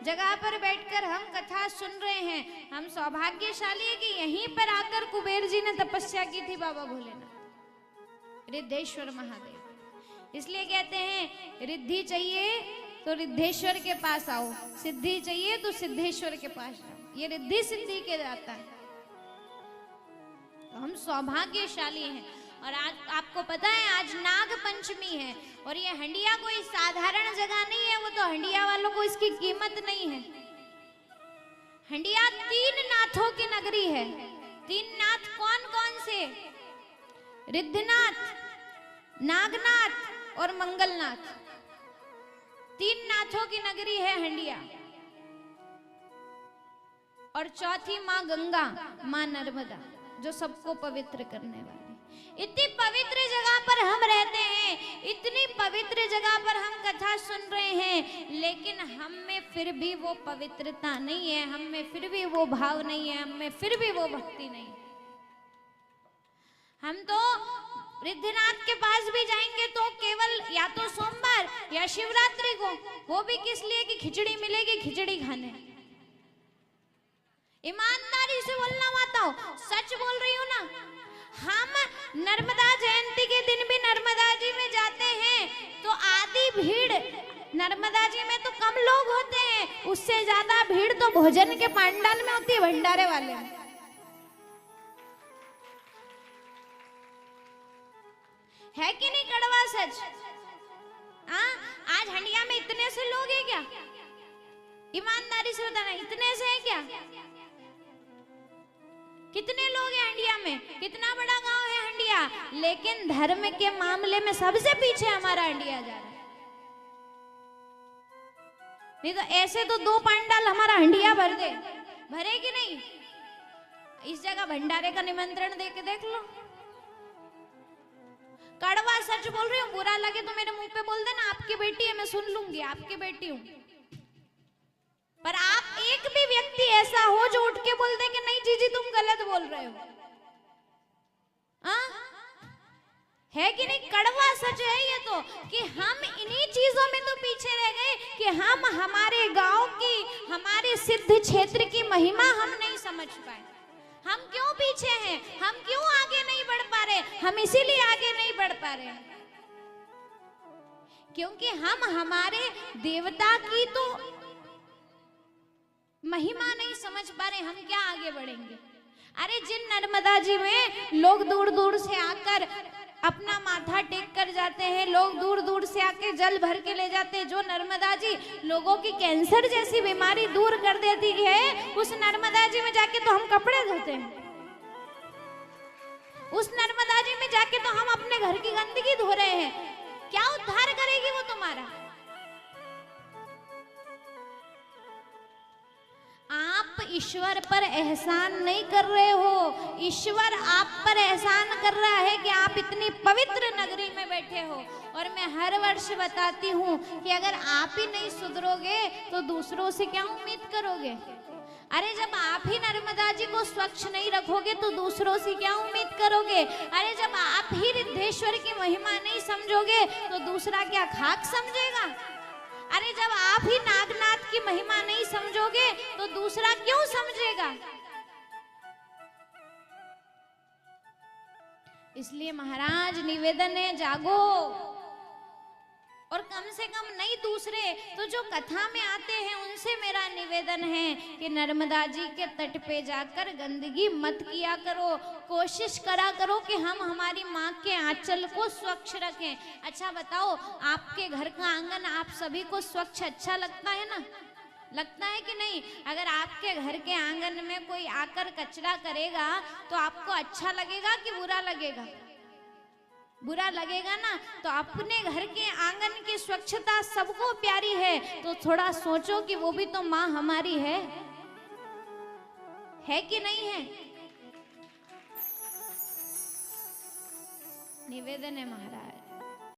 जगह पर बैठकर हम कथा सुन रहे हैं। हम सौभाग्यशाली है कि यहीं पर आकर कुबेर जी ने तपस्या की थी बाबा भोलेनाथ, रिद्धेश्वर महादेव। इसलिए कहते हैं रिद्धि चाहिए तो रिद्धेश्वर के पास आओ, सिद्धि चाहिए तो सिद्धेश्वर के पास आओ। ये रिद्धि सिद्धि के दाता है। तो हम सौभाग्यशाली हैं। और आज आपको पता है आज नाग पंचमी है और ये हंडिया कोई साधारण जगह नहीं है। वो तो हंडिया वालों को इसकी कीमत नहीं है। हंडिया 3 नाथों की नगरी है। 3 नाथ कौन कौन से? रिद्धनाथ, नागनाथ और मंगलनाथ। 3 नाथों की नगरी है हंडिया। और चौथी माँ गंगा, माँ नर्मदा, जो सबको पवित्र करने वाली। इतनी पवित्र जगह पर हम रहते हैं, इतनी पवित्र जगह पर हम कथा सुन रहे हैं, लेकिन हम में फिर भी वो पवित्रता नहीं है, हम में फिर भी वो भाव नहीं है, हम में फिर भी वो भक्ति नहीं है। हम तो रिद्धनाथ के पास भी जाएंगे तो केवल या तो सोमवार या शिवरात्रि को, वो भी किस लिए कि खिचड़ी मिलेगी, खिचड़ी खाने। ईमानदारी से बोलना माताओ, सच बोल रही हूँ ना। हम नर्मदा जयंती के दिन भी नर्मदा जी में जाते हैं तो आधी भीड़, नर्मदा जी में तो कम लोग होते हैं, उससे ज्यादा भीड़ तो भोजन के पंडाल में होती है, भंडारे वाले में। है कि नहीं कड़वा सच? आज हंडिया में इतने से लोग हैं क्या? ईमानदारी से बताना, इतने से हैं क्या? कितने लोग हैं हंडिया में? कितना बड़ा गांव है हंडिया, लेकिन धर्म के मामले में सबसे पीछे हमारा हंडिया जा रहा है। नहीं तो ऐसे तो 2 पंडाल हमारा हंडिया भर दे, भरे कि नहीं? इस जगह भंडारे का निमंत्रण दे के देख लो। कड़वा सच बोल रही हूँ, बुरा लगे तो मेरे मुंह पे बोल देना, आपकी बेटी है, मैं सुन लूंगी, आपकी बेटी हूँ। पर आप एक भी व्यक्ति ऐसा हो जो उठ के बोल दे कि नहीं जीजी तुम गलत बोल रहे हो, है कि नहीं? कड़वा सच है ये तो, कि हम इन्हीं चीजों में तो पीछे रह गए कि हम हमारे गांव की, हमारे सिद्ध क्षेत्र की महिमा हम नहीं समझ पाए। हम क्यों पीछे हैं? हम क्यों आगे नहीं बढ़ पा रहे? हम इसीलिए आगे नहीं बढ़ पा रहे क्योंकि हम हमारे देवता की तो महिमा नहीं समझ पा रहे। हम क्या आगे बढ़ेंगे? अरे जिन नर्मदा जी में लोग दूर दूर से आकर अपना माथा टेक कर जाते हैं, लोग दूर दूर से आके जल भर के ले जाते हैं, जो नर्मदा जी लोगों की कैंसर जैसी बीमारी दूर कर देती है, उस नर्मदा जी में जाके तो हम कपड़े धोते हैं। उस नर्मदा जी में जाके तो हम अपने घर की गंदगी धो रहे हैं। क्या उद्धार करेगी वो तुम्हारा? आप ईश्वर पर एहसान नहीं कर रहे हो, ईश्वर आप पर एहसान कर रहा है कि आप इतनी पवित्र नगरी में बैठे हो। और मैं हर वर्ष बताती हूँ कि अगर आप ही नहीं सुधरोगे तो दूसरों से क्या उम्मीद करोगे? अरे जब आप ही नर्मदा जी को स्वच्छ नहीं रखोगे तो दूसरों से क्या उम्मीद करोगे? अरे जब आप ही रिद्धेश्वर की महिमा नहीं समझोगे तो दूसरा क्या खाक समझेगा? अरे जब आप ही नागनाथ की महिमा नहीं समझोगे तो दूसरा क्यों समझेगा? इसलिए महाराज निवेदन है, जागो। और कम से कम नहीं दूसरे तो जो कथा में आते हैं उनसे मेरा निवेदन है कि नर्मदा जी के तट पे जाकर गंदगी मत किया करो। कोशिश करा करो कि हम हमारी माँ के आंचल को स्वच्छ रखें। अच्छा बताओ, आपके घर का आंगन आप सभी को स्वच्छ अच्छा लगता है ना? लगता है कि नहीं? अगर आपके घर के आंगन में कोई आकर कचरा करेगा तो आपको अच्छा लगेगा कि बुरा लगेगा? बुरा लगेगा ना। तो अपने घर के आंगन की स्वच्छता सबको प्यारी है, तो थोड़ा सोचो कि वो भी तो माँ हमारी है कि नहीं है? निवेदन है महाराज।